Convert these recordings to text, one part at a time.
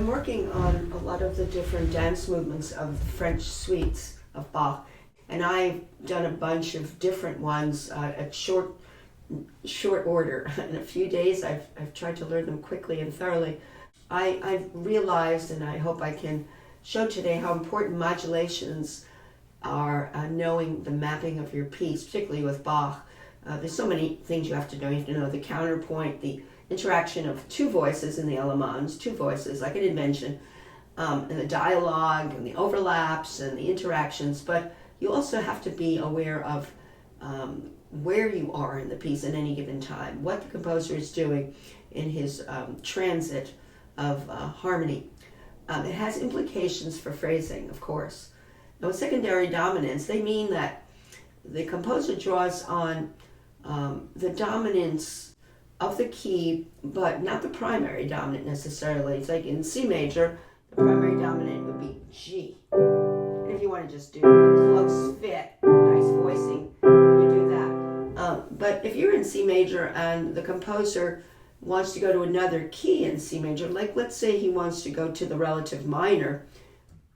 I'm working on a lot of the different dance movements of the French suites of Bach, and I've done a bunch of different ones at short order. In a few days, I've tried to learn them quickly and thoroughly. I've realized, and I hope I can show today, how important modulations are, knowing the mapping of your piece, particularly with Bach. There's so many things you have to know. You have to know the counterpoint, the interaction of two voices in the Allemandes, two voices, like an invention, and the dialogue and the overlaps and the interactions. But you also have to be aware of where you are in the piece at any given time, what the composer is doing in his transit of harmony. It has implications for phrasing, of course. Now, with secondary dominants, they mean that the composer draws on the dominance of the key, but not the primary dominant necessarily. It's like in C major, the primary dominant would be G. And if you want to just do a close fit, nice voicing, you would do that. But if you're in C major and the composer wants to go to another key in C major, like let's say he wants to go to the relative minor,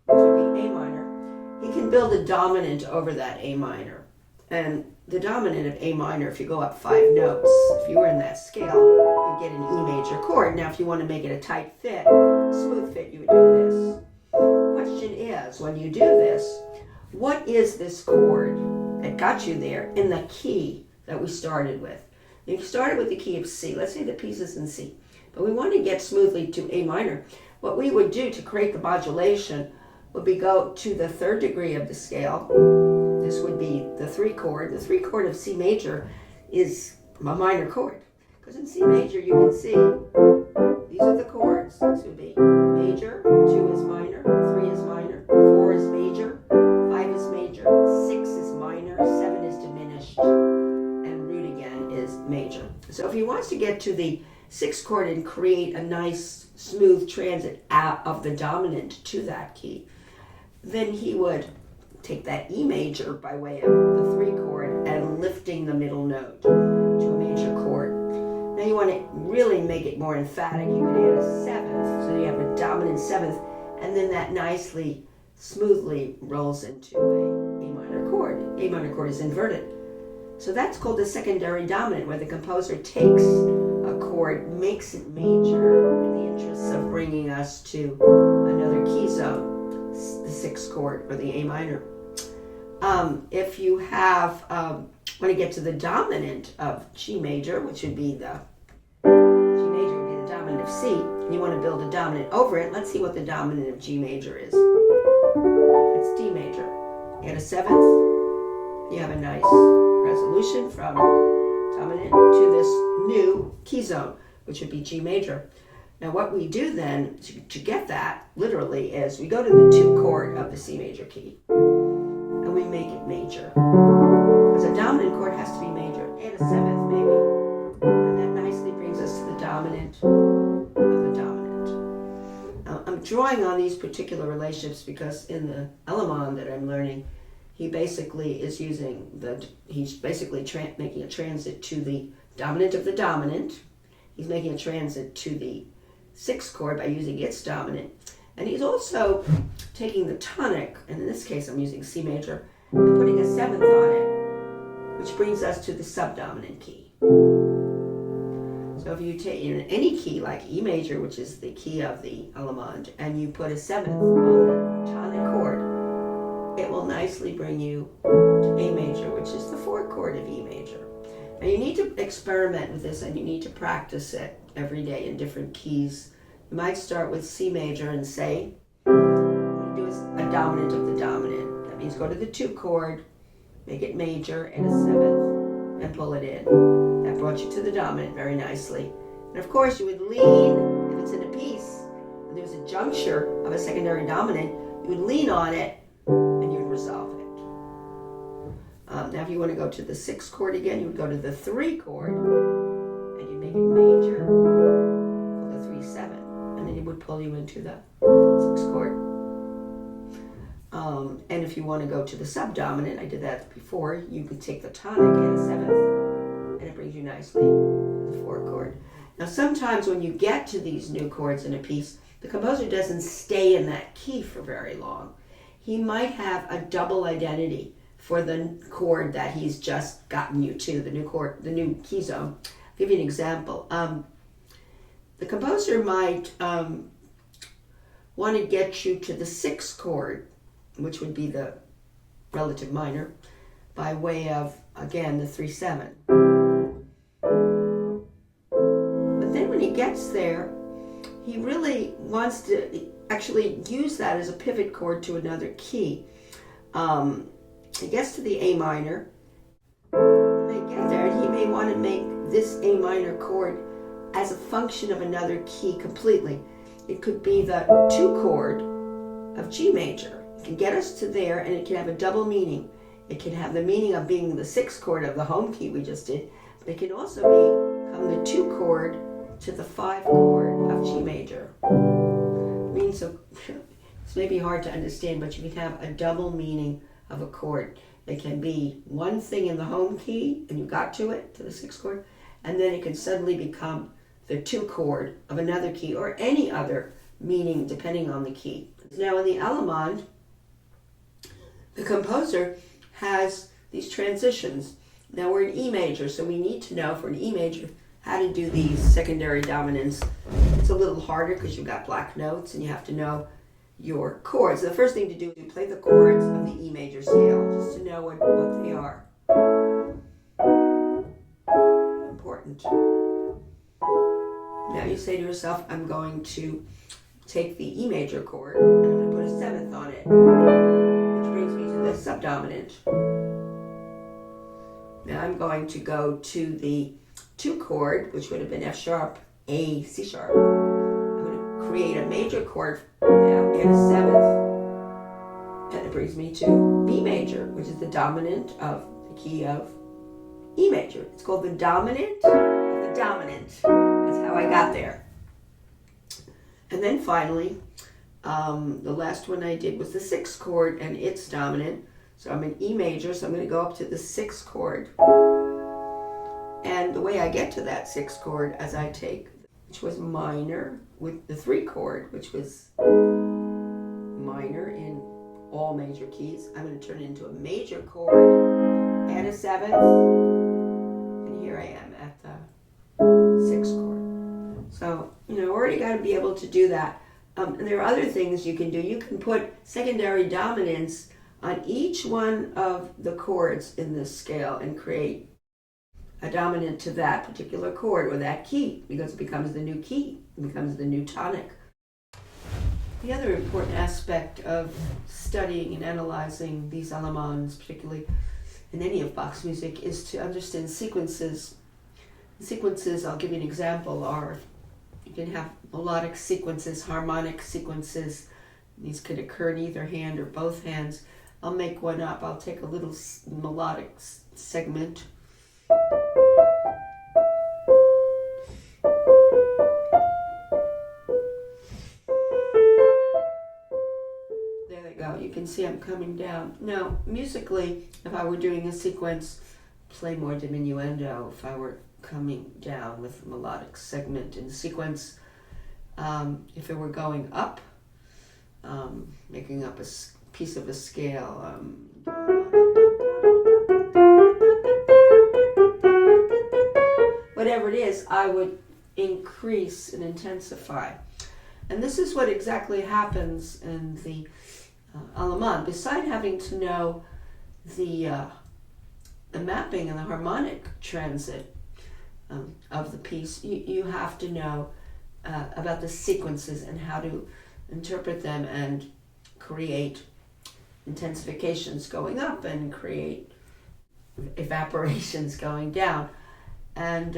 which would be A minor, he can build a dominant over that A minor. And the dominant of A minor, if you go up 5 notes, if you were in that scale, you get an E major chord. Now, if you want to make it a tight fit, smooth fit, you would do this. The question is, when you do this, what is this chord that got you there in the key that we started with? You started with the key of C. Let's say the piece is in C, but we want to get smoothly to A minor. What we would do to create the modulation would be go to the 3rd degree of the scale. This would be the 3 chord. The 3 chord of C major is a minor chord. Because in C major, you can see these are the chords. This would be major, 2 is minor, 3 is minor, 4 is major, 5 is major, 6 is minor, 7 is diminished, and root again is major. So if he wants to get to the 6th chord and create a nice smooth transit out of the dominant to that key, then he would take that E major by way of the 3 chord and lifting the middle note to a major chord. Now you want to really make it more emphatic. You could add a 7th, so you have a dominant 7th, and then that nicely, smoothly rolls into a minor chord. A minor chord is inverted. So that's called the secondary dominant, where the composer takes a chord, makes it major in the interests of bringing us to another key zone, the 6th chord or the A minor. If you have want to get to the dominant of G major, which would be the G major would be the dominant of C, and you want to build a dominant over it. Let's see what the dominant of G major is. It's D major. You had a 7th. You have a nice resolution from dominant to this new key zone, which would be G major. Now what we do then to get that literally is we go to the 2 chord of the C major key and we make it major. Because a dominant chord has to be major. Add a 7th maybe. And that nicely brings us to the dominant of the dominant. Now, I'm drawing on these particular relationships because in the Allemande that I'm learning, he basically is using he's basically making a transit to the dominant of the dominant. He's making a transit to the 6th chord by using its dominant. And he's also taking the tonic, and in this case I'm using C major, and putting a 7th on it, which brings us to the subdominant key. So if you take in any key like E major, which is the key of the Allemande, and you put a 7th on the tonic chord, it will nicely bring you to A major, which is the 4th chord of E major. Now you need to experiment with this and you need to practice it every day in different keys. You might start with C major and say, what you do is a dominant of the dominant. That means go to the 2 chord, make it major, and a 7th, and pull it in. That brought you to the dominant very nicely. And of course you would lean, if it's in a piece, and there's a juncture of a secondary dominant, you would lean on it and you would resolve it. Now if you want to go to the 6th chord again, you would go to the 3 chord, and you make it major, called the 3-7. And then it would pull you into the 6th chord. And if you want to go to the subdominant, I did that before, you could take the tonic and a 7th, and it brings you nicely to the 4th chord. Now sometimes when you get to these new chords in a piece, the composer doesn't stay in that key for very long. He might have a double identity for the chord that he's just gotten you to, the new chord, the new key zone. I'll give you an example. The composer might want to get you to the sixth chord, which would be the relative minor, by way of, again, the 3/7. But then when he gets there, he really wants to actually use that as a pivot chord to another key. He gets to the A minor. He may get there, and he may want to make this A minor chord as a function of another key completely. It could be the 2 chord of G major. It can get us to there, and it can have a double meaning. It can have the meaning of being the 6th chord of the home key we just did, but it can also become the 2 chord to the 5 chord of G major. Means so it's maybe hard to understand, but you can have a double meaning of a chord. It can be one thing in the home key, and you got to it, to the 6th chord, and then it can suddenly become the 2 chord of another key, or any other meaning depending on the key. Now in the Allemande, the composer has these transitions. Now we're in E major, so we need to know for an E major how to do these secondary dominants. It's a little harder because you've got black notes and you have to know your chords. The first thing to do is play the chords of the E major scale, just to know what they are. Important. Now you say to yourself, I'm going to take the E major chord and I'm going to put a 7th on it, which brings me to the subdominant. Now I'm going to go to the 2 chord, which would have been F sharp, A, C sharp. I'm going to create a major chord now and a 7th, and it brings me to B major, which is the dominant of the key of E major. It's called the dominant of the dominant. That's how I got there. And then finally, the last one I did was the 6th chord and its dominant. So I'm in E major, so I'm going to go up to the 6th chord. And the way I get to that 6th chord as I take, which was minor, with the 3 chord, which was minor in all major keys, I'm going to turn it into a major chord, add a 7th, and here I am at the 6th chord. So, already got to be able to do that. And there are other things you can do. You can put secondary dominants on each one of the chords in this scale and create a dominant to that particular chord or that key, because it becomes the new key, it becomes the new tonic. The other important aspect of studying and analyzing these Allemandes, particularly in any of Bach's music, is to understand sequences. Sequences, I'll give you an example, are you can have melodic sequences, harmonic sequences. These could occur in either hand or both hands. I'll make one up. I'll take a little melodic segment. There we go. You can see I'm coming down. Now, musically, if I were doing a sequence, play more diminuendo. If I were coming down with a melodic segment in sequence, if it were going up, making up a piece of a scale, whatever it is, I would increase and intensify. And this is what exactly happens in the Allemande. Besides having to know the mapping and the harmonic transit of the piece, you have to know about the sequences and how to interpret them and create intensifications going up and create evaporations going down. And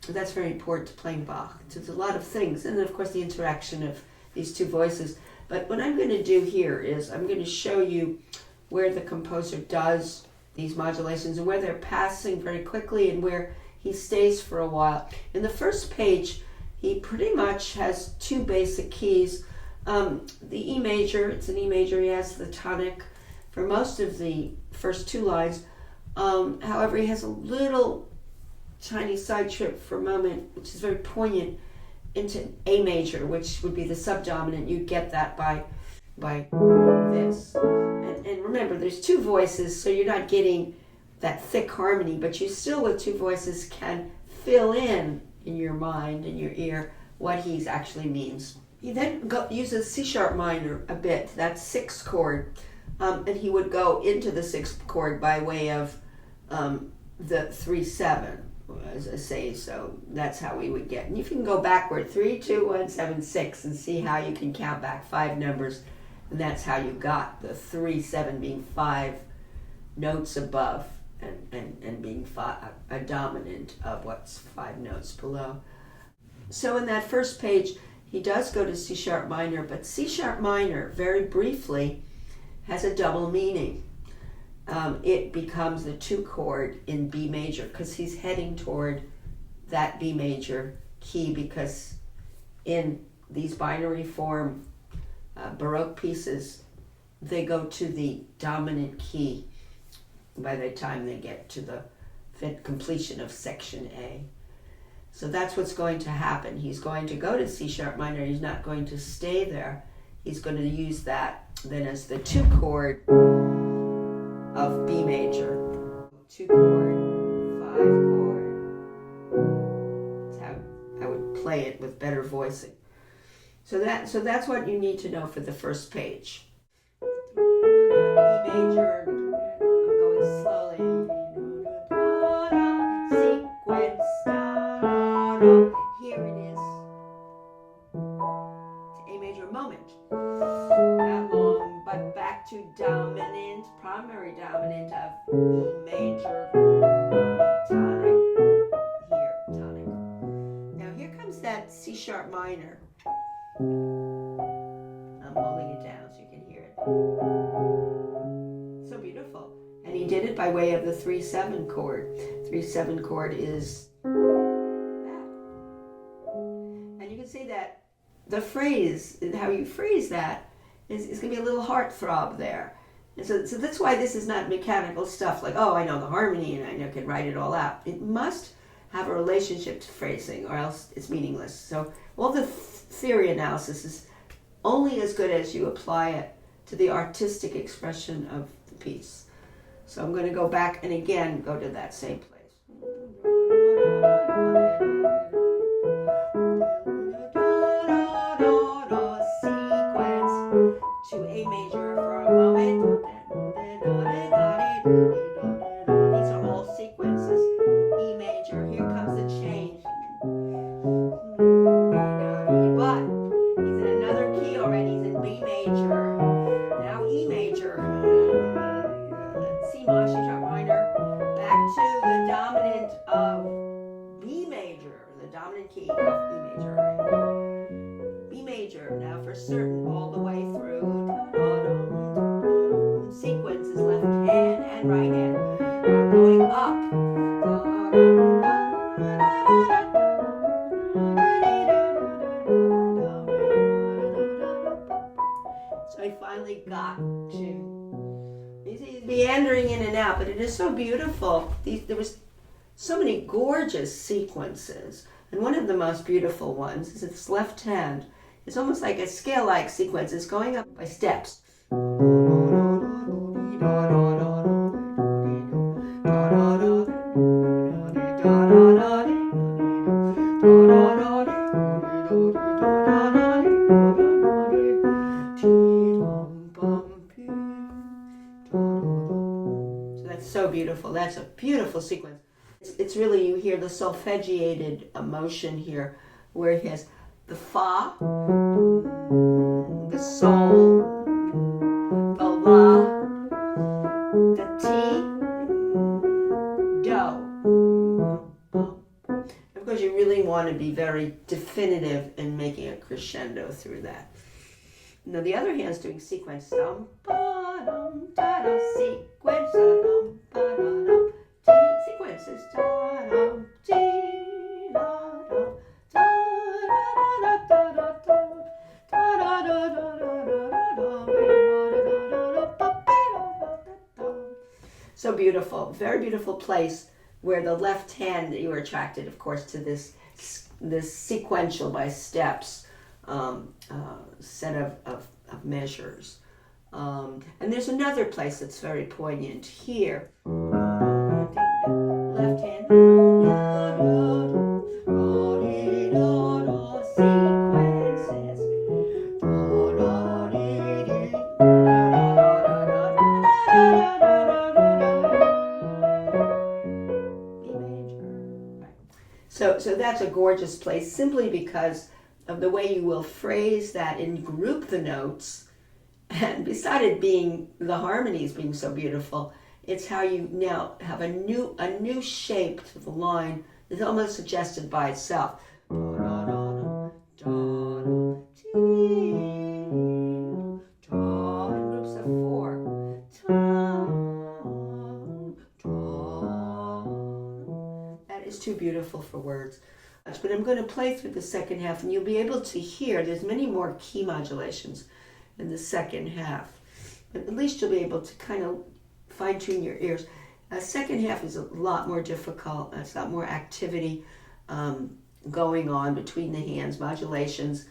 that's very important to playing Bach. There's a lot of things. And then, of course, the interaction of these two voices. But what I'm going to do here is I'm going to show you where the composer does these modulations and where they're passing very quickly and where he stays for a while. In the first page, he pretty much has 2 basic keys. The E major, it's an E major, he has the tonic for most of the first 2 lines. However, he has a little tiny side trip for a moment, which is very poignant, into A major, which would be the subdominant. You get that by this. And remember, there's two voices, so you're not getting that thick harmony, but you still, with two voices, can fill in your mind, in your ear, what he actually means. He then uses C sharp minor a bit, that sixth chord, and he would go into the sixth chord by way of the 3-7, as I say. So that's how we would get. And you can go backward, 3, 2, 1, 7, 6, and see how you can count back 5 numbers, and that's how you got the 3-7 being 5 notes above and being a dominant of what's 5 notes below. So in that first page, he does go to C sharp minor, but C sharp minor, very briefly, has a double meaning. It becomes the 2 chord in B major because he's heading toward that B major key, because in these binary form Baroque pieces, they go to the dominant key by the time they get to the completion of section A. So that's what's going to happen. He's going to go to C sharp minor. He's not going to stay there. He's going to use that then as the 2 chord of B major. 2 chord, 5 chord. That's how I would play it with better voicing. So that's what you need to know for the first page. E major, I'm going slowly. Sequence, here it is. It's A major moment. That long, but back to dominant, primary dominant of E major, tonic, here, tonic. Now here comes that C sharp minor. I'm holding it down so you can hear it. So beautiful. And he did it by way of the 3-7 chord. 3-7 chord is that. And you can see that the phrase, how you phrase that, is going to be a little heartthrob there. And so that's why this is not mechanical stuff like, oh, I know the harmony and I can write it all out. It must have a relationship to phrasing, or else it's meaningless. So all the theory analysis is only as good as you apply it to the artistic expression of the piece. So I'm going to go back and again go to that same place. Sequence to A major for a moment. These are all sequences. E major, here comes the change. But he's in another key already. He's in B major. Now E major. C sharp minor. Back to the dominant of B major. The dominant key of E major. B major. Now for certain all the way through. Sequence is left hand and right hand. We're going up. So I finally got to. He's meandering in and out, but it is so beautiful. There was so many gorgeous sequences, and one of the most beautiful ones is its left hand. It's almost like a scale-like sequence. It's going up by steps. So that's so beautiful. That's a beautiful sequence. It's really, you hear the solfeggiated emotion here, where he has the fa, the sol, the la, the ti, do. Of course, you really want to be very definitive in making a crescendo through that. Now the other hand's doing sequence. Sequence. Sequences. So beautiful, very beautiful place where the left hand, you were attracted, of course, to this this sequential by steps set of measures. And there's another place that's very poignant here. Left hand. Sequences. So that's a gorgeous place simply because of the way you will phrase that and group the notes. And beside it being the harmonies being so beautiful, it's how you now have a new shape to the line that's almost suggested by itself. In groups of 4. That is too beautiful for words. But I'm going to play through the second half, and you'll be able to hear there's many more key modulations in the second half. But at least you'll be able to kind of fine-tune your ears. Second half is a lot more difficult. There's a lot more activity going on between the hands, modulations,